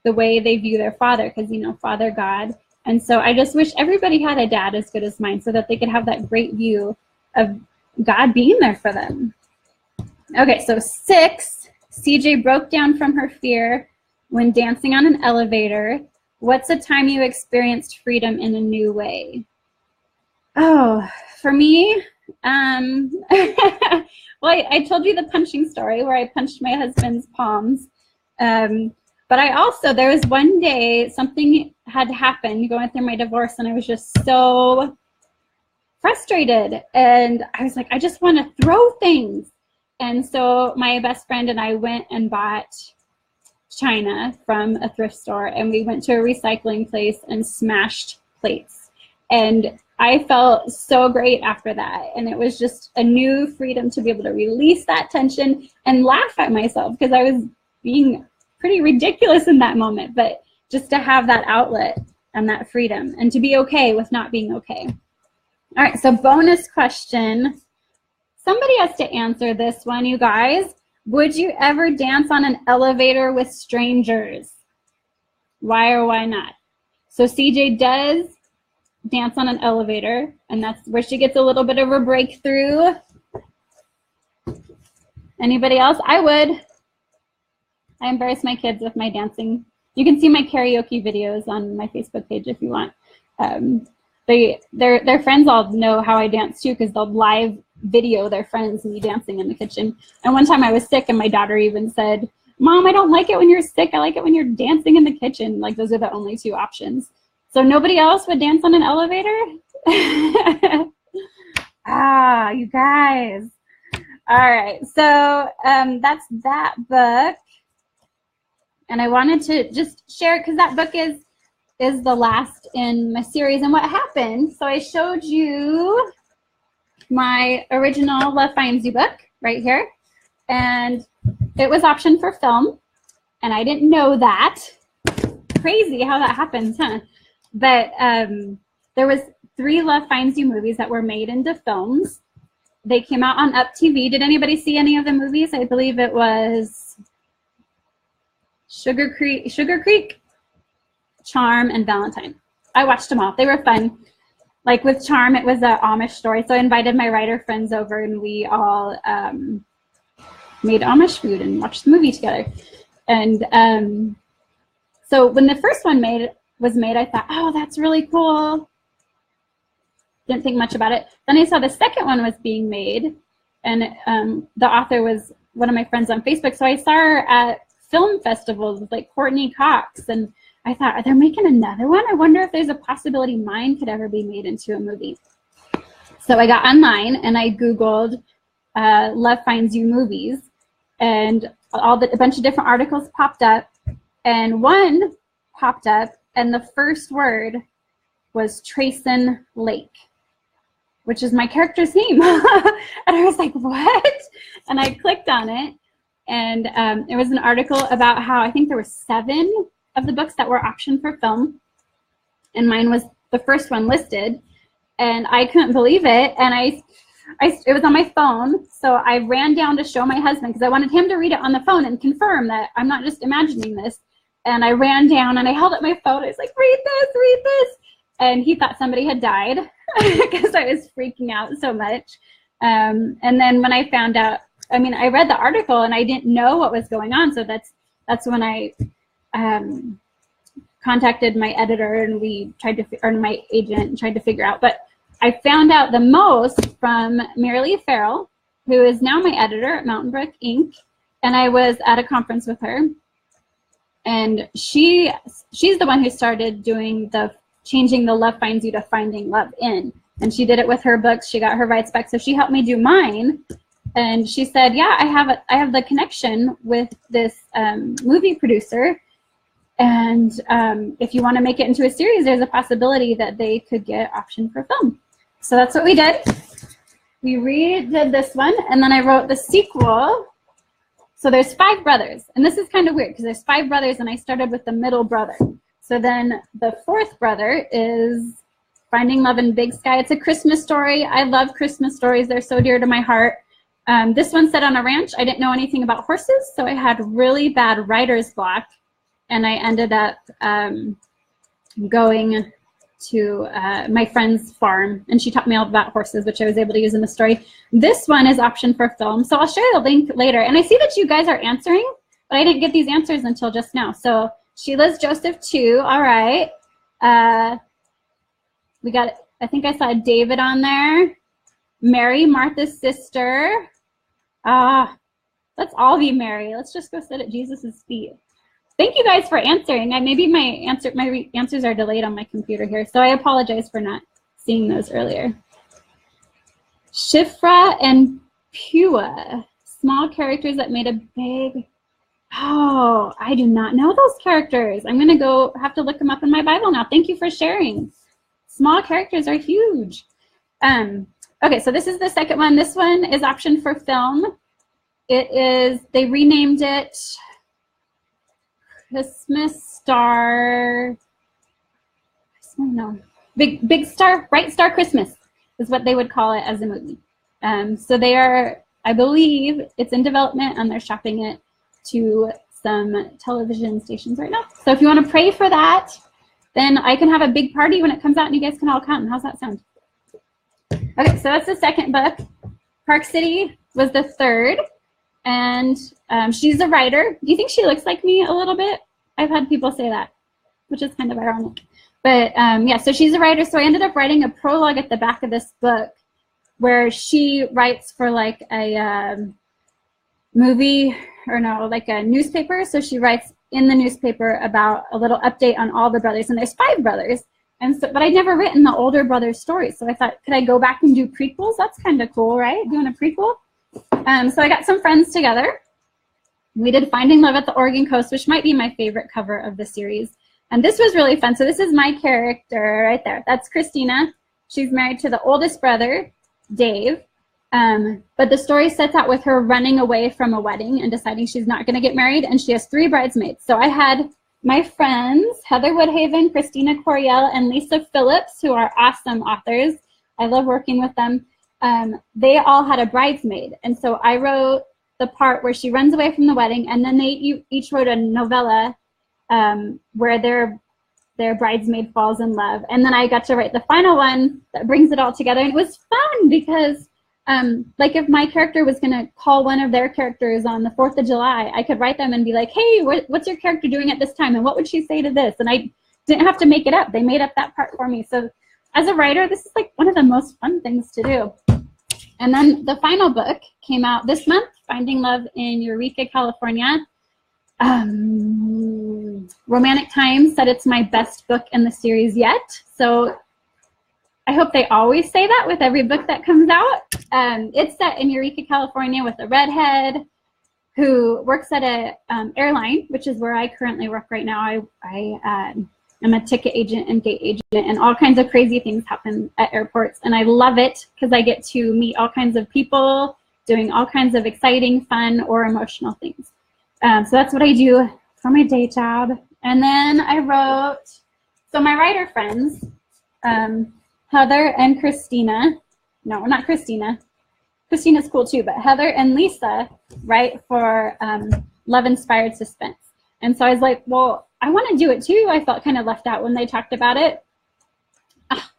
the way they view their father, because, Father God. And so I just wish everybody had a dad as good as mine so that they could have that great view of God being there for them. Okay, so 6, CJ broke down from her fear when dancing on an elevator. What's a time you experienced freedom in a new way? Oh, for me, well, I told you the punching story where I punched my husband's palms. But there was one day something had happened going through my divorce, and I was just so frustrated. And I was like, I just want to throw things. And so my best friend and I went and bought china from a thrift store, and we went to a recycling place and smashed plates. And I felt so great after that. And it was just a new freedom to be able to release that tension and laugh at myself because I was being pretty ridiculous in that moment, but just to have that outlet and that freedom and to be okay with not being okay. All right, so bonus question. Somebody has to answer this one, you guys. Would you ever dance on an elevator with strangers? Why or why not? So CJ does dance on an elevator, and that's where she gets a little bit of a breakthrough. Anybody else? I would. I embarrass my kids with my dancing. You can see my karaoke videos on my Facebook page if you want. Their friends all know how I dance too, because they'll live video their friends me dancing in the kitchen. And one time I was sick, and my daughter even said, "Mom, I don't like it when you're sick. I like it when you're dancing in the kitchen." Like, those are the only 2 options. So nobody else would dance on an elevator? You guys. All right, so that's that book. And I wanted to just share, because that book is the last in my series. And what happened, so I showed you my original Love Finds You book right here. And it was optioned for film. And I didn't know that. Crazy how that happens, huh? But there was 3 Love Finds You movies that were made into films. They came out on Up TV. Did anybody see any of the movies? I believe it was Sugar Creek, Charm, and Valentine. I watched them all. They were fun. Like with Charm, it was an Amish story. So I invited my writer friends over, and we all made Amish food and watched the movie together. And so when the first one was made, I thought, oh, that's really cool. Didn't think much about it. Then I saw the second one was being made, and the author was one of my friends on Facebook. So I saw her at film festivals with like Courtney Cox, and I thought, are they making another one? I wonder if there's a possibility mine could ever be made into a movie. So I got online and I Googled Love Finds You movies, and a bunch of different articles popped up, and one popped up, and the first word was Trayson Lake, which is my character's name. And I was like, what? And I clicked on it, and it was an article about how I think there were 7 of the books that were optioned for film, and mine was the first one listed, and I couldn't believe it. And it was on my phone, so I ran down to show my husband because I wanted him to read it on the phone and confirm that I'm not just imagining this. And I ran down and I held up my phone. I was like, read this. And he thought somebody had died because I was freaking out so much. And then when I found out, I mean, I read the article and I didn't know what was going on. So that's when I contacted my editor, and we tried to, or my agent, and tried to figure out. But I found out the most from Marilee Farrell, who is now my editor at Mountain Brook Inc. And I was at a conference with her, and she's the one who started doing the changing the love finds you to finding love in. And she did it with her books. She got her rights back, so she helped me do mine. And she said, yeah, I have the connection with this movie producer. And if you want to make it into a series, there's a possibility that they could get optioned for film. So that's what we did. We redid this one, and then I wrote the sequel. So there's 5 brothers, and this is kind of weird because there's 5 brothers, and I started with the middle brother. So then the 4th brother is Finding Love in Big Sky. It's a Christmas story. I love Christmas stories. They're so dear to my heart. This one's set on a ranch. I didn't know anything about horses, so I had really bad writer's block, and I ended up going to my friend's farm, and she taught me all about horses, which I was able to use in the story. This one is optioned for film, so I'll share the link later. And I see that you guys are answering, but I didn't get these answers until just now. So Sheila's Joseph 2, all right. We got, I think I saw David on there. Mary, Martha's sister. Let's all be Mary. Let's just go sit at Jesus's feet. Thank you guys for answering. Maybe my answers are delayed on my computer here, so I apologize for not seeing those earlier. Shifra and Pua, small characters that made a big. Oh, I do not know those characters. I'm gonna have to look them up in my Bible now. Thank you for sharing. Small characters are huge. Okay, so this is the second one. This one is optioned for film. They renamed it Christmas Star, no, Big Star, Bright Star Christmas is what they would call it as a movie. So they are, I believe it's in development, and they're shopping it to some television stations right now. So if you want to pray for that, then I can have a big party when it comes out and you guys can all come. How's that sound? Okay, so that's the second book. Park City was the third. And she's a writer. Do you think she looks like me a little bit? I've had people say that, which is kind of ironic. But yeah, so she's a writer. So I ended up writing a prologue at the back of this book where she writes for like a movie, or no, like a newspaper. So she writes in the newspaper about a little update on all the brothers. And there's 5 brothers. And so, but I'd never written the older brother's story. So I thought, could I go back and do prequels? That's kind of cool, right? Doing a prequel. So I got some friends together. We did Finding Love at the Oregon Coast, which might be my favorite cover of the series. And this was really fun. So this is my character right there. That's Christina. She's married to the oldest brother, Dave. But the story sets out with her running away from a wedding and deciding she's not going to get married. And she has 3 bridesmaids. So I had my friends, Heather Woodhaven, Christina Coriel, and Lisa Phillips, who are awesome authors. I love working with them. They all had a bridesmaid, and so I wrote the part where she runs away from the wedding, and then they each wrote a novella where their bridesmaid falls in love, and then I got to write the final one that brings it all together. And it was fun because like if my character was going to call one of their characters on the 4th of July, I could write them and be like, hey, what's your character doing at this time, and what would she say to this? And I didn't have to make it up. They made up that part for me. So as a writer, this is like one of the most fun things to do. And then the final book came out this month, Finding Love in Eureka, California. Romantic Times said it's my best book in the series yet. So I hope they always say that with every book that comes out. It's set in Eureka, California with a redhead who works at a airline, which is where I currently work right now. I I'm a ticket agent and gate agent, and all kinds of crazy things happen at airports. And I love it because I get to meet all kinds of people doing all kinds of exciting, fun, or emotional things. So that's what I do for my day job. And then I wrote, so my writer friends, Heather and Christina, no, not Christina. Christina's cool too, but Heather and Lisa write for Love Inspired Suspense. And so I was like, well, I want to do it too. I felt kind of left out when they talked about it.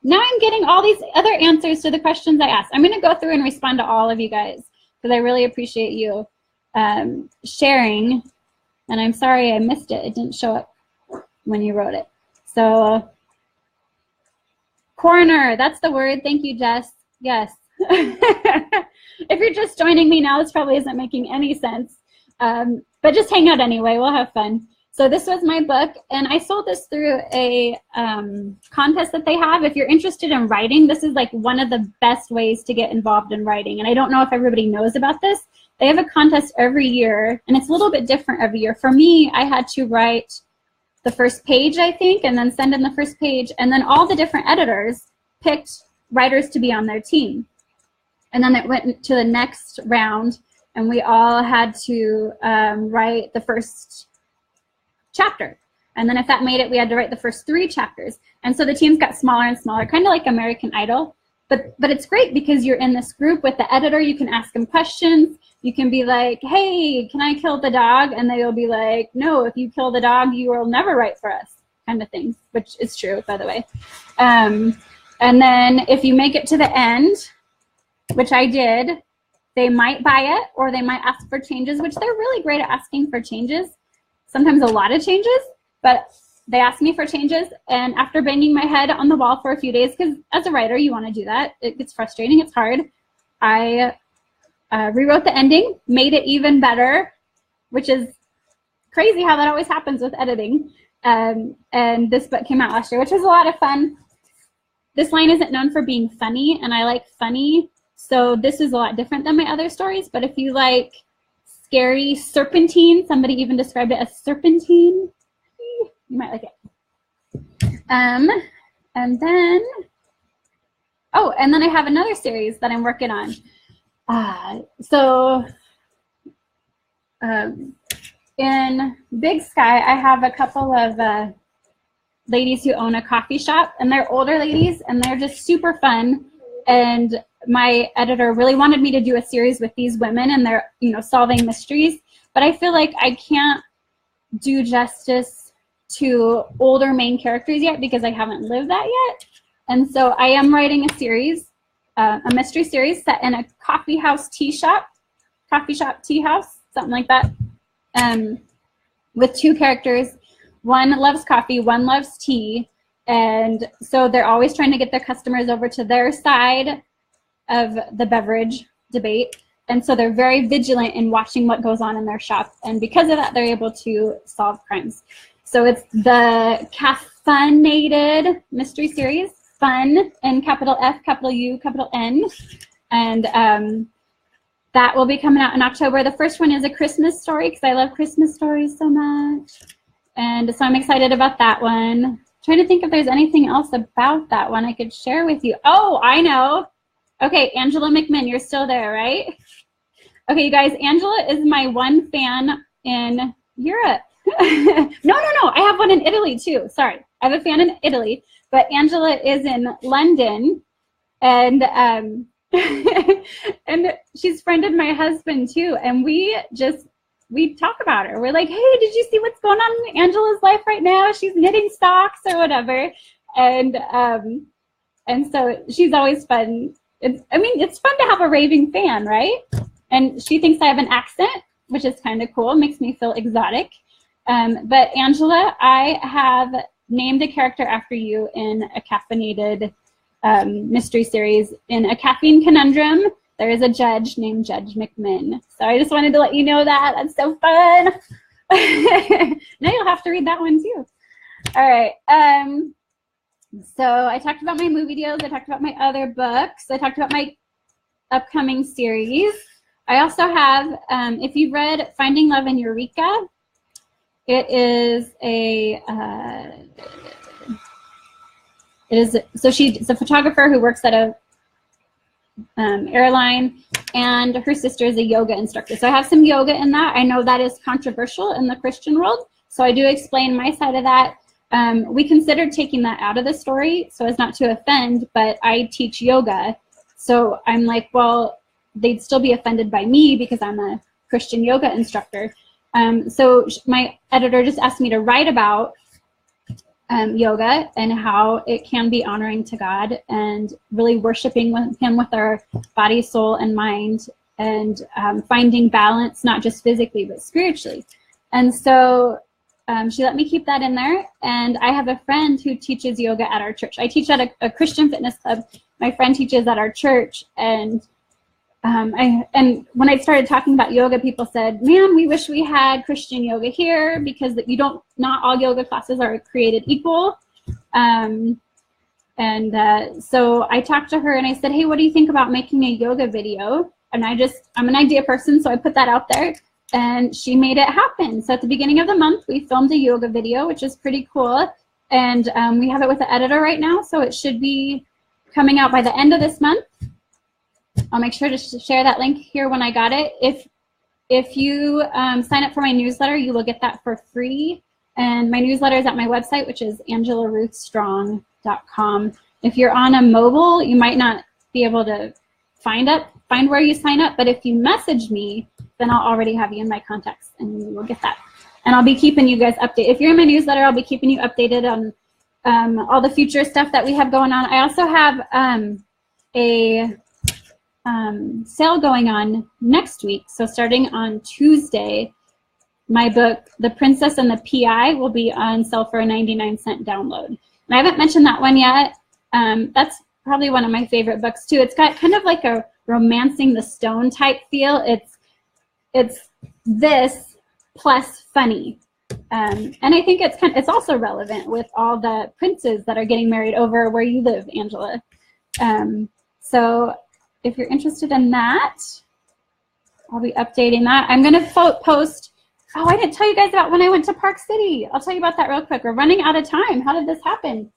Now I'm getting all these other answers to the questions I asked. I'm going to go through and respond to all of you guys because I really appreciate you sharing. And I'm sorry I missed it. It didn't show up when you wrote it. So, coroner, that's the word. Thank you, Jess. Yes. If you're just joining me now, this probably isn't making any sense. But just hang out anyway. We'll have fun. So this was my book, and I sold this through a contest that they have. If you're interested in writing, this is like one of the best ways to get involved in writing. And I don't know if everybody knows about this. They have a contest every year, and it's a little bit different every year. For me, I had to write the first page, I think, and then send in the first page. And then all the different editors picked writers to be on their team. And then it went to the next round, and we all had to write the first chapter. And then if that made it, we had to write the first 3 chapters. And so the teams got smaller and smaller, kind of like American Idol. But it's great because you're in this group with the editor. You can ask them questions. You can be like, hey, can I kill the dog? And they'll be like, no, if you kill the dog, you will never write for us, kind of thing, which is true, by the way. And then if you make it to the end, which I did, they might buy it or they might ask for changes, which they're really great at asking for changes. Sometimes a lot of changes, but they asked me for changes. And after banging my head on the wall for a few days, because as a writer, you want to do that. It gets frustrating. It's hard. I rewrote the ending, made it even better, which is crazy how that always happens with editing. And this book came out last year, which was a lot of fun. This line isn't known for being funny, and I like funny. So this is a lot different than my other stories. But if you like scary serpentine, somebody even described it as serpentine, you might like it. And then, oh, and then I have another series that I'm working on. In Big Sky, I have a couple of ladies who own a coffee shop, and they're older ladies, and they're just super fun. And my editor really wanted me to do a series with these women, and they're, you know, solving mysteries. But I feel like I can't do justice to older main characters yet because I haven't lived that yet. And so I am writing a series, a mystery series set in a coffee shop, tea house, something like that, with 2 characters. One loves coffee, one loves tea. And so they're always trying to get their customers over to their side of the beverage debate. And so they're very vigilant in watching what goes on in their shop. And because of that, they're able to solve crimes. So it's the caffeinated mystery series, fun, and capital F, capital U, capital N. And that will be coming out in October. The first one is a Christmas story because I love Christmas stories so much. And so I'm excited about that one. Trying to think if there's anything else about that one I could share with you. Oh, I know. Okay, Angela McMinn, you're still there, right? Okay, you guys, Angela is my one fan in Europe. No, I have one in Italy too. Sorry, I have a fan in Italy, but Angela is in London, and and she's friended my husband too, and we talk about her. We're like, hey, did you see what's going on in Angela's life right now? She's knitting socks or whatever. And so she's always fun. It's fun to have a raving fan, right? And she thinks I have an accent, which is kind of cool. Makes me feel exotic. But Angela, I have named a character after you in a caffeinated mystery series. In A Caffeine Conundrum, there is a judge named Judge McMinn. So I just wanted to let you know that. That's so fun. Now you'll have to read that one too. All right. So I talked about my movie deals. I talked about my other books. I talked about my upcoming series. I also have, if you've read Finding Love in Eureka, it is a So she's a photographer who works at a airline, and her sister is a yoga instructor. So I have some yoga in that. I know that is controversial in the Christian world, so I do explain my side of that. We considered taking that out of the story so as not to offend, but I teach yoga. So I'm like, well, they'd still be offended by me because I'm a Christian yoga instructor. So my editor just asked me to write about yoga and how it can be honoring to God and really worshiping him with our body, soul, and mind, and finding balance, not just physically, but spiritually. And so she let me keep that in there. And I have a friend who teaches yoga at our church. I teach at a Christian fitness club. My friend teaches at our church. And when I started talking about yoga, people said, man, we wish we had Christian yoga here, because not all yoga classes are created equal. So I talked to her and I said, hey, what do you think about making a yoga video? And I'm an idea person, so I put that out there, and she made it happen. So at the beginning of the month, we filmed a yoga video, which is pretty cool. And we have it with the editor right now, so it should be coming out by the end of this month. I'll make sure to share that link here when I got it. If you sign up for my newsletter, you will get that for free. And my newsletter is at my website, which is angelaruthstrong.com. If you're on a mobile, you might not be able to find where you sign up. But if you message me, then I'll already have you in my contacts, and you will get that. And I'll be keeping you guys updated. If you're in my newsletter, I'll be keeping you updated on all the future stuff that we have going on. I also have a sale going on next week. So starting on Tuesday, my book, The Princess and the PI, will be on sale for a 99-cent download. And I haven't mentioned that one yet. That's probably one of my favorite books too. It's got kind of like a Romancing the Stone type feel. It's this plus funny. And I think it's also relevant with all the princes that are getting married over where you live, Angela. So if you're interested in that, I'll be updating that. I'm going to post, I didn't tell you guys about when I went to Park City. I'll tell you about that real quick. We're running out of time. How did this happen?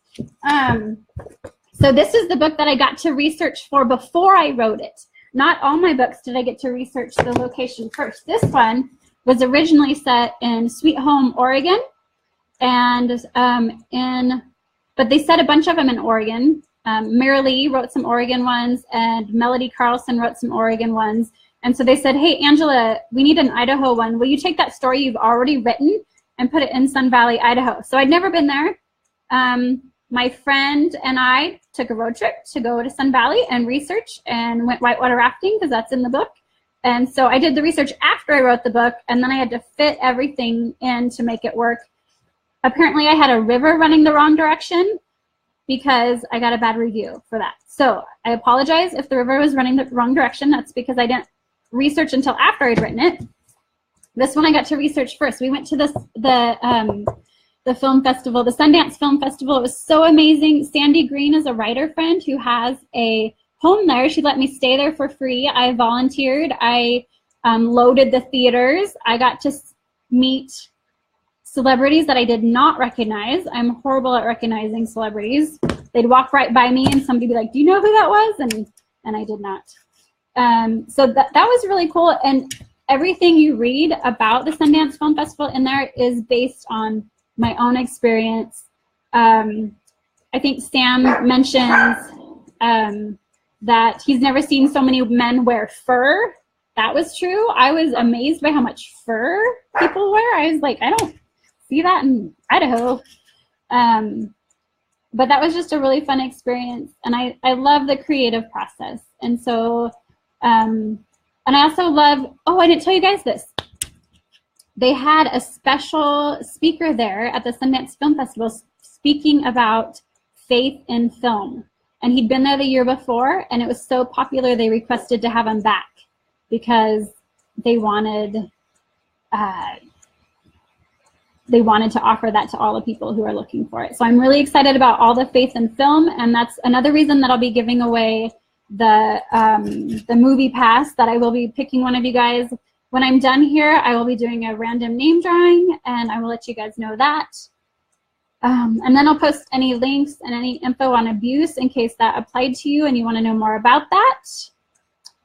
So this is the book that I got to research for before I wrote it. Not all my books did I get to research the location first. This one was originally set in Sweet Home, Oregon. And but they set a bunch of them in Oregon. Mary Lee wrote some Oregon ones, and Melody Carlson wrote some Oregon ones. And so they said, hey, Angela, we need an Idaho one. Will you take that story you've already written and put it in Sun Valley, Idaho? So I'd never been there. My friend and I took a road trip to go to Sun Valley and research, and went whitewater rafting because that's in the book. And so I did the research after I wrote the book, and then I had to fit everything in to make it work. Apparently I had a river running the wrong direction, because I got a bad review for that. So I apologize if the river was running the wrong direction. That's because I didn't research until after I'd written it. This one I got to research first. We went to the film festival, the Sundance Film Festival. It was so amazing. Sandy Green is a writer friend who has a home there. She let me stay there for free. I volunteered. I loaded the theaters. I got to meet celebrities that I did not recognize. I'm horrible at recognizing celebrities. They'd walk right by me and somebody would be like, do you know who that was? And I did not. So that was really cool. And everything you read about the Sundance Film Festival in there is based on my own experience. I think Sam mentions that he's never seen so many men wear fur. That was true. I was amazed by how much fur people wear. I was like, I don't see that in Idaho. But that was just a really fun experience, and I love the creative process. And so and I also love, I didn't tell you guys this, they had a special speaker there at the Sundance Film Festival speaking about faith in film, and he'd been there the year before, and it was so popular they requested to have him back because they wanted to offer that to all the people who are looking for it. So I'm really excited about all the faith in film, and that's another reason that I'll be giving away the movie pass, that I will be picking one of you guys. When I'm done here, I will be doing a random name drawing, and I will let you guys know that. And then I'll post any links and any info on abuse in case that applied to you and you want to know more about that.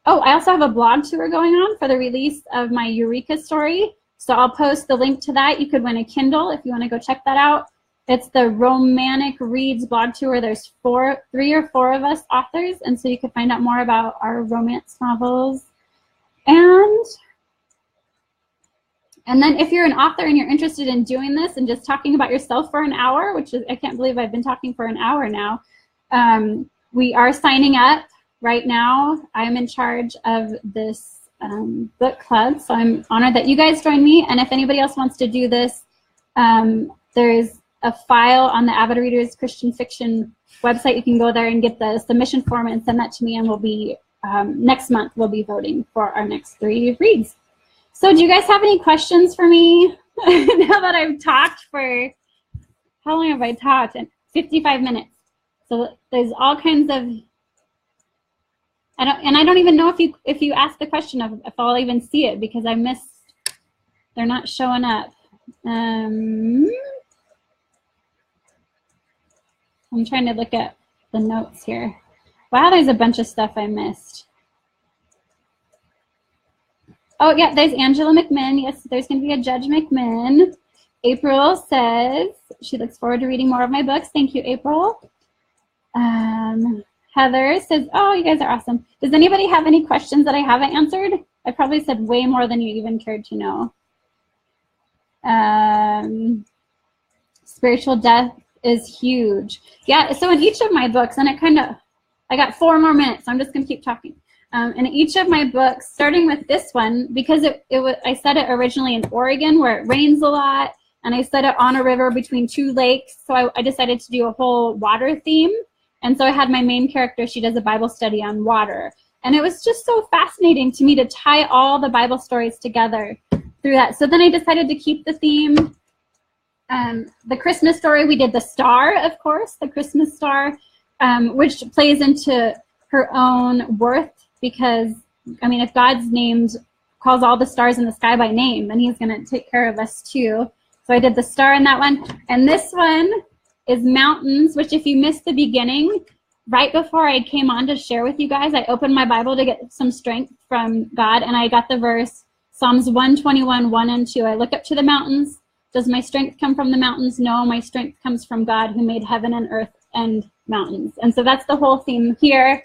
Oh, I also have a blog tour going on for the release of my Eureka story. So I'll post the link to that. You could win a Kindle if you want to go check that out. It's the Romantic Reads blog tour. There's 3 or 4 of us authors, and so you can find out more about our romance novels. And then if you're an author and you're interested in doing this and just talking about yourself for an hour, which is, I can't believe I've been talking for an hour now, we are signing up right now. I'm in charge of this book club, so I'm honored that you guys joined me. And if anybody else wants to do this, there's a file on the Avid Readers Christian Fiction website. You can go there and get the submission form and send that to me, and we'll be, next month, we'll be voting for our next 3 reads. So do you guys have any questions for me? Now that I've talked for, how long have I talked? 55 minutes. So there's all kinds of, I don't even know if you ask the question of if I'll even see it, because I missed, they're not showing up. I'm trying to look at the notes here. Wow, there's a bunch of stuff I missed. Oh, yeah, there's Angela McMinn. Yes, there's going to be a Judge McMinn. April says she looks forward to reading more of my books. Thank you, April. Heather says, oh, you guys are awesome. Does anybody have any questions that I haven't answered? I probably said way more than you even cared to know. Spiritual death is huge. Yeah, so in each of my books, and I got 4 more minutes, so I'm just going to keep talking. In each of my books, starting with this one, because I set it originally in Oregon where it rains a lot, and I set it on a river between 2 lakes, so I decided to do a whole water theme. And so I had my main character, she does a Bible study on water. And it was just so fascinating to me to tie all the Bible stories together through that. So then I decided to keep the theme. The Christmas story, we did the star, of course, the Christmas star, which plays into her own worth. Because, I mean, if God's calls all the stars in the sky by name, then he's going to take care of us too. So I did the star in that one. And this one is mountains, which if you missed the beginning, right before I came on to share with you guys, I opened my Bible to get some strength from God, and I got the verse, Psalms 121, 1 and 2. I look up to the mountains. Does my strength come from the mountains? No, my strength comes from God who made heaven and earth and mountains. And so that's the whole theme here.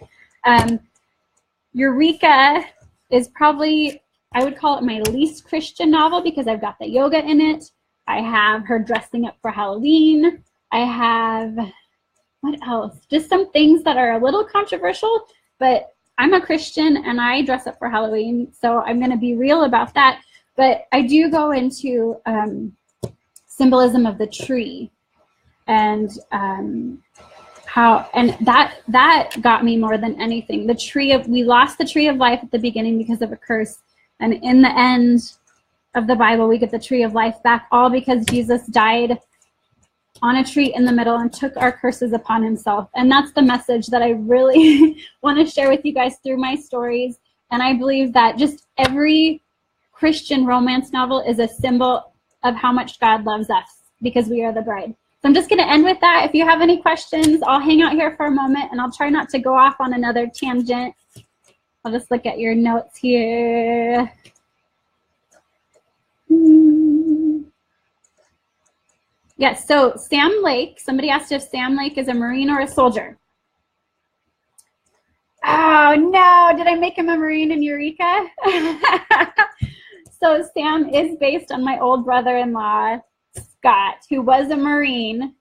Eureka is probably, I would call it my least Christian novel because I've got the yoga in it. I have her dressing up for Halloween. I have, what else? Just some things that are a little controversial, but I'm a Christian and I dress up for Halloween, so I'm going to be real about that. But I do go into symbolism of the tree and that got me more than anything. We lost the tree of life at the beginning because of a curse, and in the end of the Bible we get the tree of life back, all because Jesus died on a tree in the middle and took our curses upon himself. And that's the message that I really want to share with you guys through my stories. And I believe that just every Christian romance novel is a symbol of how much God loves us because we are the bride. So I'm just going to end with that. If you have any questions, I'll hang out here for a moment and I'll try not to go off on another tangent. I'll just look at your notes here. Yes, so Sam Lake, somebody asked if Sam Lake is a Marine or a soldier. Oh no, did I make him a Marine in Eureka? So Sam is based on my old brother-in-law, Scott, who was a Marine,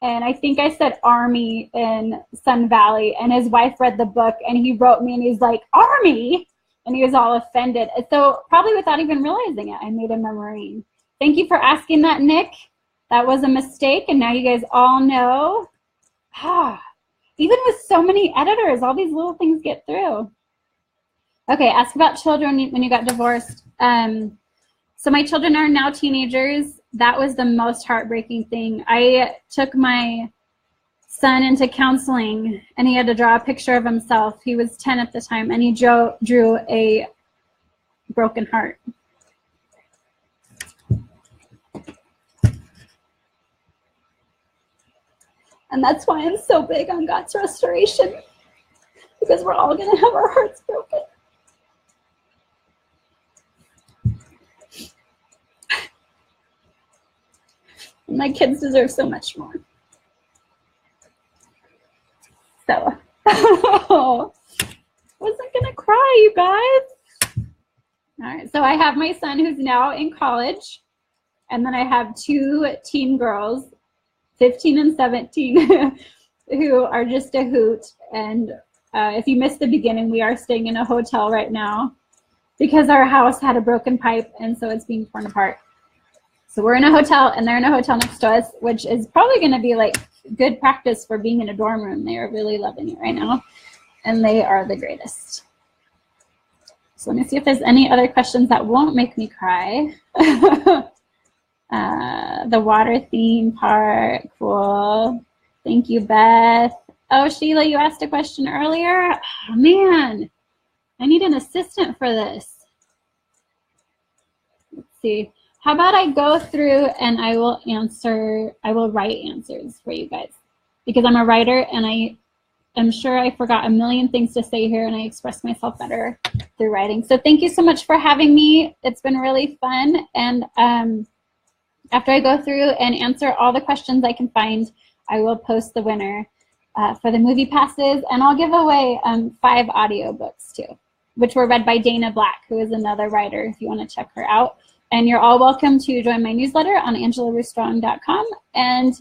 and I think I said Army in Sun Valley, and his wife read the book and he wrote me and he's like, Army? And he was all offended. So probably without even realizing it, I made him a Marine. Thank you for asking that, Nick. That was a mistake, and now you guys all know. Even with so many editors, all these little things get through. Okay, ask about children when you got divorced. So my children are now teenagers. That was the most heartbreaking thing. I took my son into counseling, and he had to draw a picture of himself. He was 10 at the time, and he drew a broken heart. And that's why I'm so big on God's restoration, because we're all going to have our hearts broken. And my kids deserve so much more. So, wasn't going to cry, you guys. All right, so I have my son who's now in college, and then I have 2 teen girls, 15 and 17, who are just a hoot. And if you missed the beginning, we are staying in a hotel right now because our house had a broken pipe, and so it's being torn apart. So we're in a hotel, and they're in a hotel next to us, which is probably going to be like good practice for being in a dorm room. They are really loving it right now, and they are the greatest. So let me see if there's any other questions that won't make me cry. The water theme park, cool. Thank you, Beth. Oh, Sheila, you asked a question earlier. Oh, man, I need an assistant for this. Let's see. How about I go through and I will write answers for you guys, because I'm a writer and I am sure I forgot a million things to say here, and I express myself better through writing. So thank you so much for having me. It's been really fun. And after I go through and answer all the questions I can find, I will post the winner for the movie passes, and I'll give away 5 audiobooks too, which were read by Dana Black, who is another writer if you want to check her out. And you're all welcome to join my newsletter on angelaruthstrong.com. And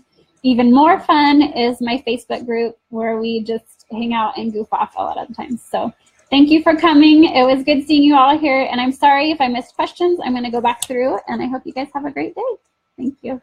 even more fun is my Facebook group, where we just hang out and goof off a lot of the times. So thank you for coming. It was good seeing you all here. And I'm sorry if I missed questions. I'm going to go back through, and I hope you guys have a great day. Thank you.